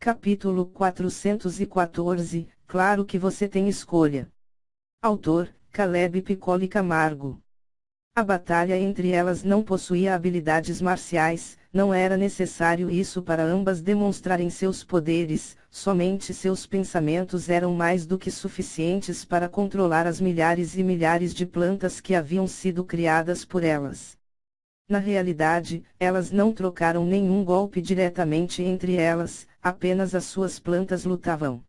Capítulo 414, Claro que você tem escolha. Autor, Caleb Piccoli Camargo. A batalha entre elas não possuía habilidades marciais, não era necessário isso para ambas demonstrarem seus poderes, somente seus pensamentos eram mais do que suficientes para controlar as milhares e milhares de plantas que haviam sido criadas por elas. Na realidade, elas não trocaram nenhum golpe diretamente entre elas, apenas as suas plantas lutavam.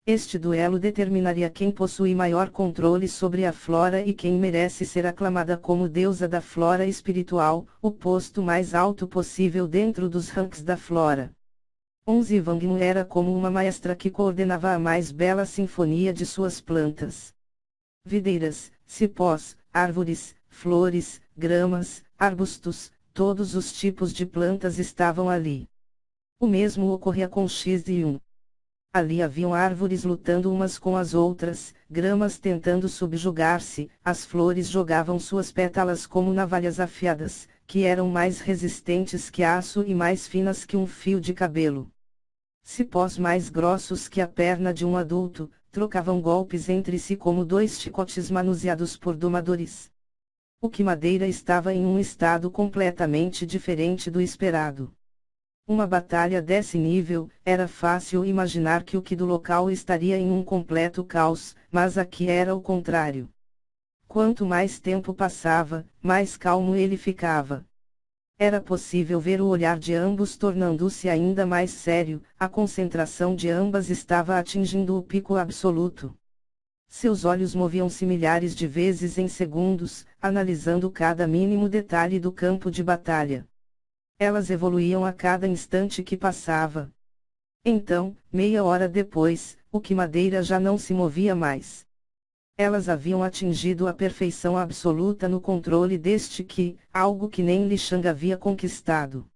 Este duelo determinaria quem possui maior controle sobre a flora e quem merece ser aclamada como deusa da flora espiritual, o posto mais alto possível dentro dos ranks da flora. Onze Wangmu era como uma maestra que coordenava a mais bela sinfonia de suas plantas. Videiras, cipós, árvores, flores, gramas, arbustos, todos os tipos de plantas estavam ali. O mesmo ocorria com X1. Ali haviam árvores lutando umas com as outras, gramas tentando subjugar-se, as flores jogavam suas pétalas como navalhas afiadas, que eram mais resistentes que aço e mais finas que um fio de cabelo. Cipós mais grossos que a perna de um adulto, trocavam golpes entre si como dois chicotes manuseados por domadores. O Quimadeira estava em um estado completamente diferente do esperado. Uma batalha desse nível, era fácil imaginar que o Ki do local estaria em um completo caos, mas aqui era o contrário. Quanto mais tempo passava, mais calmo ele ficava. Era possível ver o olhar de ambos tornando-se ainda mais sério, a concentração de ambas estava atingindo o pico absoluto. Seus olhos moviam-se milhares de vezes em segundos, analisando cada mínimo detalhe do campo de batalha. Elas evoluíam a cada instante que passava. Então, meia hora depois, o Quimadeira já não se movia mais. Elas haviam atingido a perfeição absoluta no controle deste Ki, algo que nem Li Shang havia conquistado.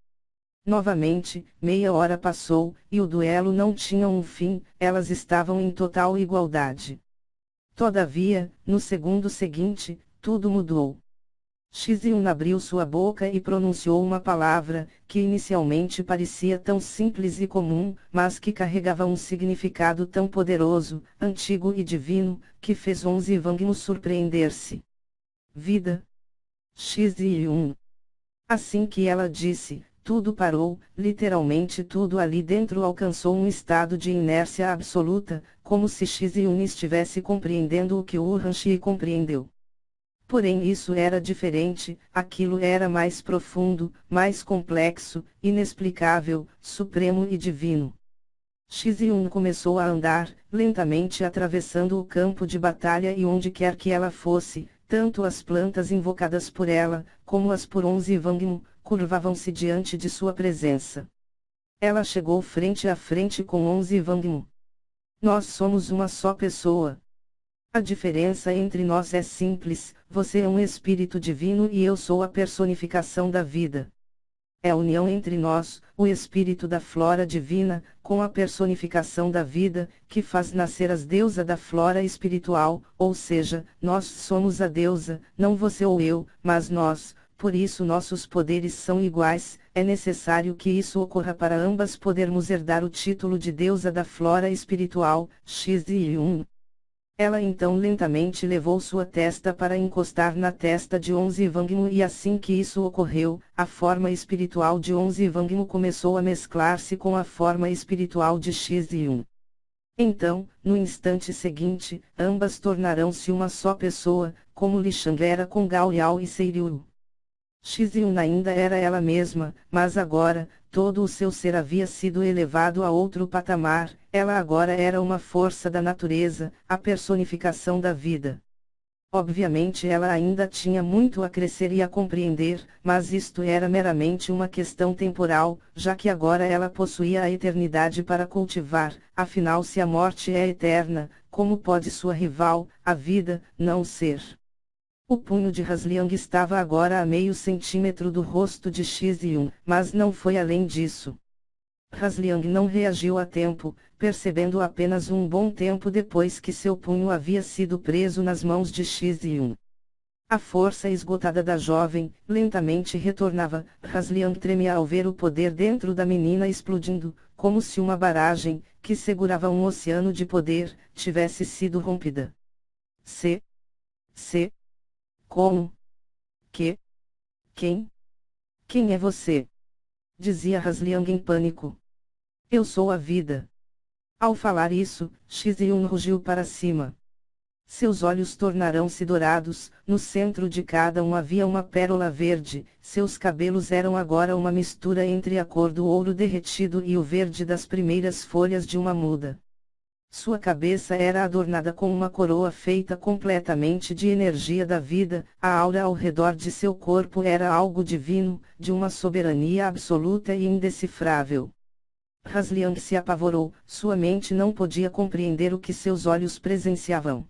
Novamente, meia hora passou, e o duelo não tinha um fim, elas estavam em total igualdade. Todavia, no segundo seguinte, tudo mudou. X1 abriu sua boca e pronunciou uma palavra, que inicialmente parecia tão simples e comum, mas que carregava um significado tão poderoso, antigo e divino, que fez Onze Wangmu surpreender-se. Vida. X1. Assim que ela disse, tudo parou, literalmente tudo ali dentro alcançou um estado de inércia absoluta, como se X1 estivesse compreendendo o que Urhanshi compreendeu. Porém isso era diferente, aquilo era mais profundo, mais complexo, inexplicável, supremo e divino. X1 começou a andar, lentamente atravessando o campo de batalha e onde quer que ela fosse, tanto as plantas invocadas por ela, como as por Onze Wangmu, curvavam-se diante de sua presença. Ela chegou frente a frente com Onze Wangmu. Nós somos uma só pessoa. A diferença entre nós é simples, você é um espírito divino e eu sou a personificação da vida. É a união entre nós, o espírito da flora divina, com a personificação da vida, que faz nascer as deusas da flora espiritual, ou seja, nós somos a deusa, não você ou eu, mas nós, por isso nossos poderes são iguais, é necessário que isso ocorra para ambas podermos herdar o título de deusa da flora espiritual, X1. Ela então lentamente levou sua testa para encostar na testa de Onze Wangmu e assim que isso ocorreu, a forma espiritual de Onze Wangmu começou a mesclar-se com a forma espiritual de X1. Então, no instante seguinte, ambas tornarão-se uma só pessoa, como Li Shang era com Gao Yao e Seiryu. X1 ainda era ela mesma, mas agora, todo o seu ser havia sido elevado a outro patamar, ela agora era uma força da natureza, a personificação da vida. Obviamente ela ainda tinha muito a crescer e a compreender, mas isto era meramente uma questão temporal, já que agora ela possuía a eternidade para cultivar, afinal se a morte é eterna, como pode sua rival, a vida, não ser? O punho de Rasliang estava agora a meio centímetro do rosto de X1, mas não foi além disso. Rasliang não reagiu a tempo, percebendo apenas um bom tempo depois que seu punho havia sido preso nas mãos de X1. A força esgotada da jovem, lentamente retornava, Rasliang tremia ao ver o poder dentro da menina explodindo, como se uma barragem, que segurava um oceano de poder, tivesse sido rompida. Se? Como? Que? Quem? Quem é você? Dizia Rasliang em pânico. Eu sou a vida. Ao falar isso, Xiziun rugiu para cima. Seus olhos tornaram-se dourados, no centro de cada um havia uma pérola verde, seus cabelos eram agora uma mistura entre a cor do ouro derretido e o verde das primeiras folhas de uma muda. Sua cabeça era adornada com uma coroa feita completamente de energia da vida, a aura ao redor de seu corpo era algo divino, de uma soberania absoluta e indecifrável. Rasliang se apavorou, sua mente não podia compreender o que seus olhos presenciavam.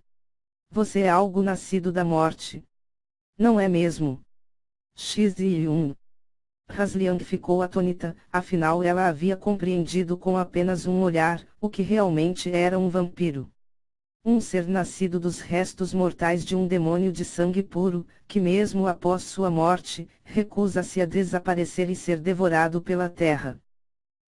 Você é algo nascido da morte. Não é mesmo? Xiziun. Rasliang ficou atônita, afinal ela havia compreendido com apenas um olhar, o que realmente era um vampiro. Um ser nascido dos restos mortais de um demônio de sangue puro, que mesmo após sua morte, recusa-se a desaparecer e ser devorado pela terra.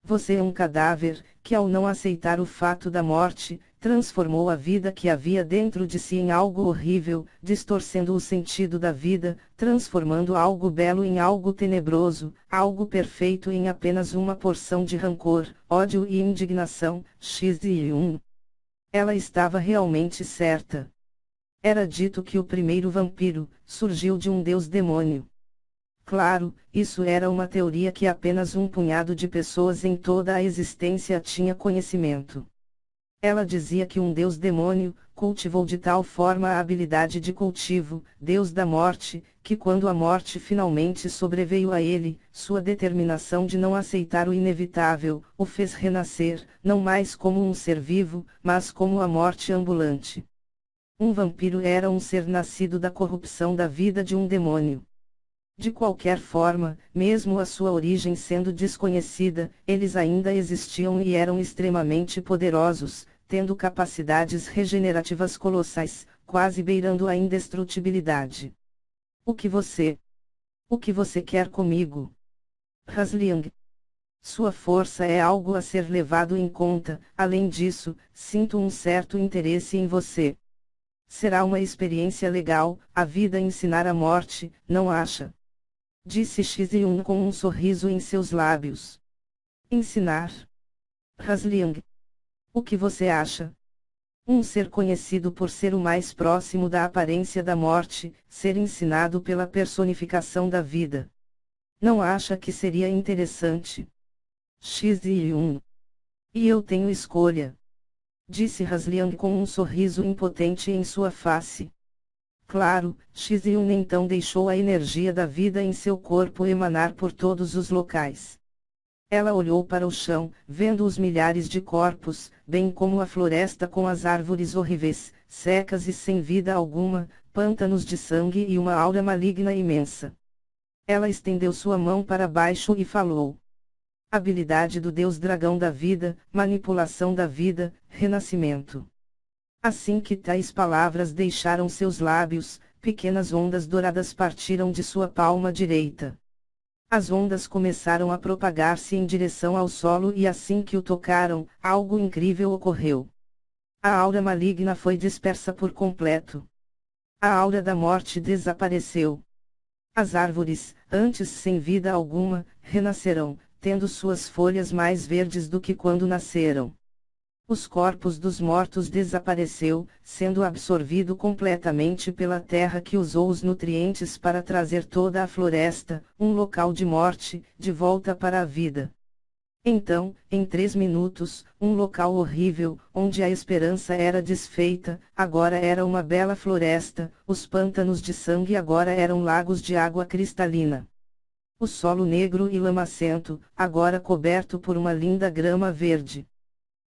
Você é um cadáver, que ao não aceitar o fato da morte, transformou a vida que havia dentro de si em algo horrível, distorcendo o sentido da vida, transformando algo belo em algo tenebroso, algo perfeito em apenas uma porção de rancor, ódio e indignação. Xiziun. Ela estava realmente certa. Era dito que o primeiro vampiro surgiu de um deus-demônio. Claro, isso era uma teoria que apenas um punhado de pessoas em toda a existência tinha conhecimento. Ela dizia que um deus-demônio cultivou de tal forma a habilidade de cultivo, deus da morte, que quando a morte finalmente sobreveio a ele, sua determinação de não aceitar o inevitável, o fez renascer, não mais como um ser vivo, mas como a morte ambulante. Um vampiro era um ser nascido da corrupção da vida de um demônio. De qualquer forma, mesmo a sua origem sendo desconhecida, eles ainda existiam e eram extremamente poderosos, tendo capacidades regenerativas colossais, quase beirando a indestrutibilidade. O que você quer comigo? Rasliang. Sua força é algo a ser levado em conta, além disso, sinto um certo interesse em você. Será uma experiência legal, a vida ensinar a morte, não acha? Disse Xiziun com um sorriso em seus lábios. Ensinar? Rasliang. O que você acha? Um ser conhecido por ser o mais próximo da aparência da morte, ser ensinado pela personificação da vida. Não acha que seria interessante? Xiziun. E eu tenho escolha. Disse Rasliang com um sorriso impotente em sua face. Claro, Xiziun então deixou a energia da vida em seu corpo emanar por todos os locais. Ela olhou para o chão, vendo os milhares de corpos, bem como a floresta com as árvores horríveis, secas e sem vida alguma, pântanos de sangue e uma aura maligna imensa. Ela estendeu sua mão para baixo e falou. Habilidade do Deus Dragão da Vida, manipulação da vida, renascimento. Assim que tais palavras deixaram seus lábios, pequenas ondas douradas partiram de sua palma direita. As ondas começaram a propagar-se em direção ao solo e assim que o tocaram, algo incrível ocorreu. A aura maligna foi dispersa por completo. A aura da morte desapareceu. As árvores, antes sem vida alguma, renascerão, tendo suas folhas mais verdes do que quando nasceram. Os corpos dos mortos desapareceu, sendo absorvido completamente pela terra que usou os nutrientes para trazer toda a floresta, um local de morte, de volta para a vida. Então, em 3 minutos, um local horrível, onde a esperança era desfeita, agora era uma bela floresta, os pântanos de sangue agora eram lagos de água cristalina. O solo negro e lamacento, agora coberto por uma linda grama verde.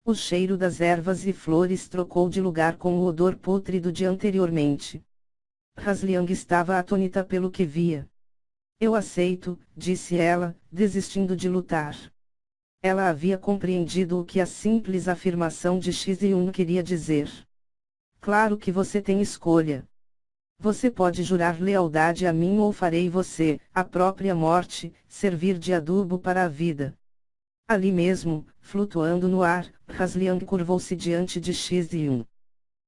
O cheiro das ervas e flores trocou de lugar com o odor pútrido de anteriormente. Rasliang estava atônita pelo que via. Eu aceito, disse ela, desistindo de lutar. Ela havia compreendido o que a simples afirmação de Xiziun queria dizer. Claro que você tem escolha. Você pode jurar lealdade a mim ou farei você, a própria morte, servir de adubo para a vida. Ali mesmo, flutuando no ar, Rasliang curvou-se diante de Xizi-Yun.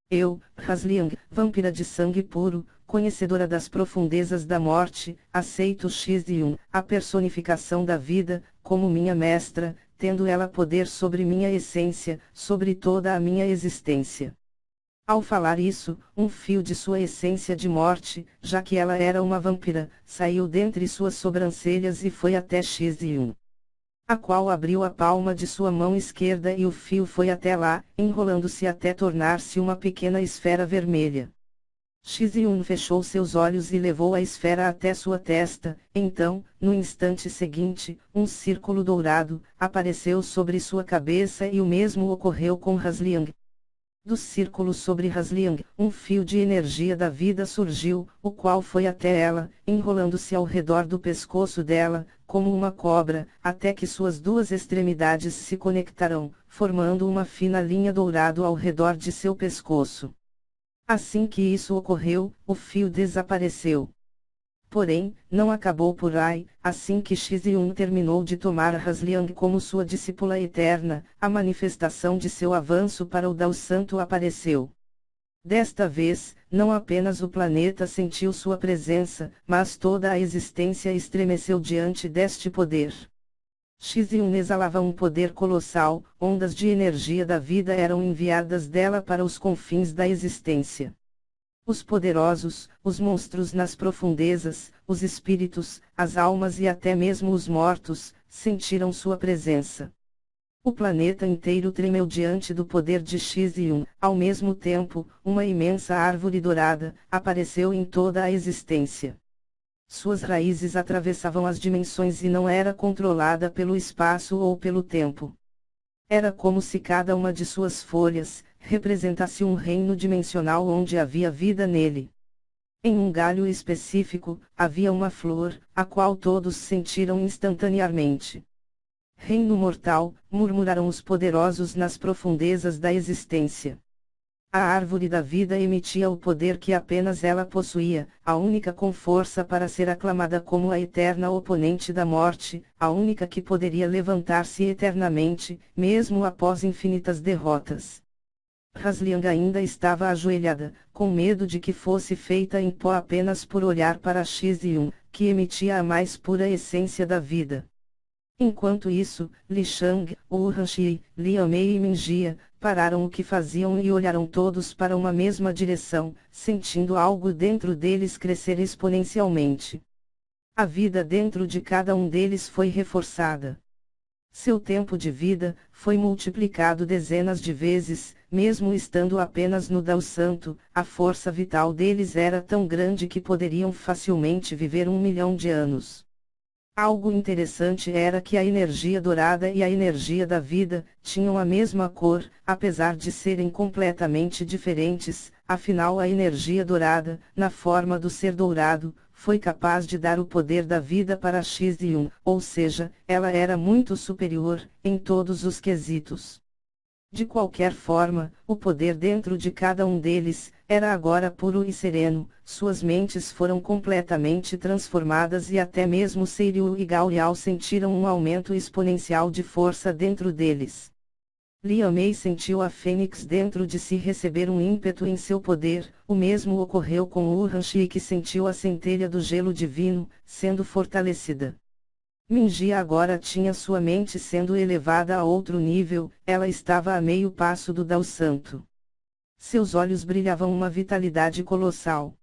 Eu, Rasliang, vampira de sangue puro, conhecedora das profundezas da morte, aceito Xizi-Yun, a personificação da vida, como minha mestra, tendo ela poder sobre minha essência, sobre toda a minha existência. Ao falar isso, um fio de sua essência de morte, já que ela era uma vampira, saiu dentre suas sobrancelhas e foi até Xizi-Yun, a qual abriu a palma de sua mão esquerda e o fio foi até lá, enrolando-se até tornar-se uma pequena esfera vermelha. Xizi-Yun fechou seus olhos e levou a esfera até sua testa, então, no instante seguinte, um círculo dourado apareceu sobre sua cabeça e o mesmo ocorreu com Rasliang. Do círculo sobre Rasliang, um fio de energia da vida surgiu, o qual foi até ela, enrolando-se ao redor do pescoço dela, como uma cobra, até que suas duas extremidades se conectaram, formando uma fina linha dourado ao redor de seu pescoço. Assim que isso ocorreu, o fio desapareceu. Porém, não acabou por aí, assim que Xizi-Yun terminou de tomar Rasliang como sua discípula eterna, a manifestação de seu avanço para o Dao Santo apareceu. Desta vez, não apenas o planeta sentiu sua presença, mas toda a existência estremeceu diante deste poder. Xizi-Yun exalava um poder colossal, ondas de energia da vida eram enviadas dela para os confins da existência. Os poderosos, os monstros nas profundezas, os espíritos, as almas e até mesmo os mortos, sentiram sua presença. O planeta inteiro tremeu diante do poder de Xizi-Yun. Ao mesmo tempo, uma imensa árvore dourada apareceu em toda a existência. Suas raízes atravessavam as dimensões e não era controlada pelo espaço ou pelo tempo. Era como se cada uma de suas folhas representasse um reino dimensional onde havia vida nele. Em um galho específico, havia uma flor, a qual todos sentiram instantaneamente. Reino mortal, murmuraram os poderosos nas profundezas da existência. A árvore da vida emitia o poder que apenas ela possuía, a única com força para ser aclamada como a eterna oponente da morte, a única que poderia levantar-se eternamente, mesmo após infinitas derrotas. Rasliang ainda estava ajoelhada, com medo de que fosse feita em pó apenas por olhar para Xizi-Yun, que emitia a mais pura essência da vida. Enquanto isso, Li Shang, Wuhanxi, Liu Mei e Mingjia, pararam o que faziam e olharam todos para uma mesma direção, sentindo algo dentro deles crescer exponencialmente. A vida dentro de cada um deles foi reforçada. Seu tempo de vida foi multiplicado dezenas de vezes, mesmo estando apenas no Dao Santo, a força vital deles era tão grande que poderiam facilmente viver 1 milhão de anos. Algo interessante era que a energia dourada e a energia da vida tinham a mesma cor, apesar de serem completamente diferentes. Afinal, a energia dourada, na forma do ser dourado, foi capaz de dar o poder da vida para Xizi-Yun, ou seja, ela era muito superior, em todos os quesitos. De qualquer forma, o poder dentro de cada um deles era agora puro e sereno, suas mentes foram completamente transformadas e até mesmo Seiryu e Gao Liao sentiram um aumento exponencial de força dentro deles. Liu Mei sentiu a fênix dentro de si receber um ímpeto em seu poder, o mesmo ocorreu com Wuhanxi que sentiu a centelha do gelo divino, sendo fortalecida. Mingjia agora tinha sua mente sendo elevada a outro nível, ela estava a meio passo do Dao Santo. Seus olhos brilhavam uma vitalidade colossal.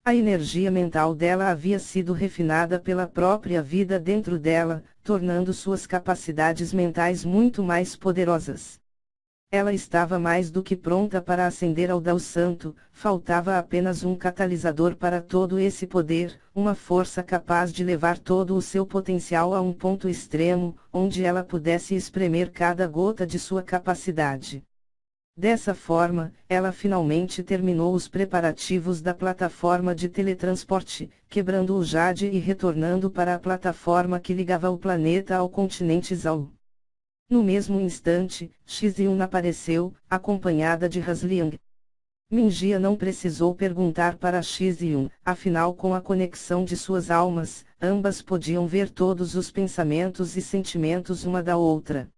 A energia mental dela havia sido refinada pela própria vida dentro dela, tornando suas capacidades mentais muito mais poderosas. Ela estava mais do que pronta para ascender ao Dao Santo, faltava apenas um catalisador para todo esse poder, uma força capaz de levar todo o seu potencial a um ponto extremo, onde ela pudesse espremer cada gota de sua capacidade. Dessa forma, ela finalmente terminou os preparativos da plataforma de teletransporte, quebrando o jade e retornando para a plataforma que ligava o planeta ao continente Zhao. No mesmo instante, Xizi-Yun apareceu, acompanhada de Rasliang. Mingjia não precisou perguntar para Xizi-Yun, afinal com a conexão de suas almas, Ambas podiam ver todos os pensamentos e sentimentos uma da outra.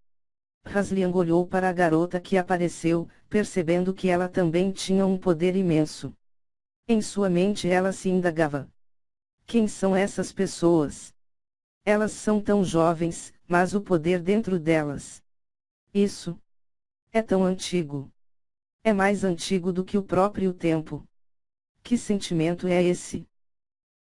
Rasliang olhou para a garota que apareceu, percebendo que ela também tinha um poder imenso. Em sua mente ela se indagava. Quem são essas pessoas? Elas são tão jovens, mas o poder dentro delas. Isso é tão antigo. É mais antigo do que o próprio tempo. Que sentimento é esse?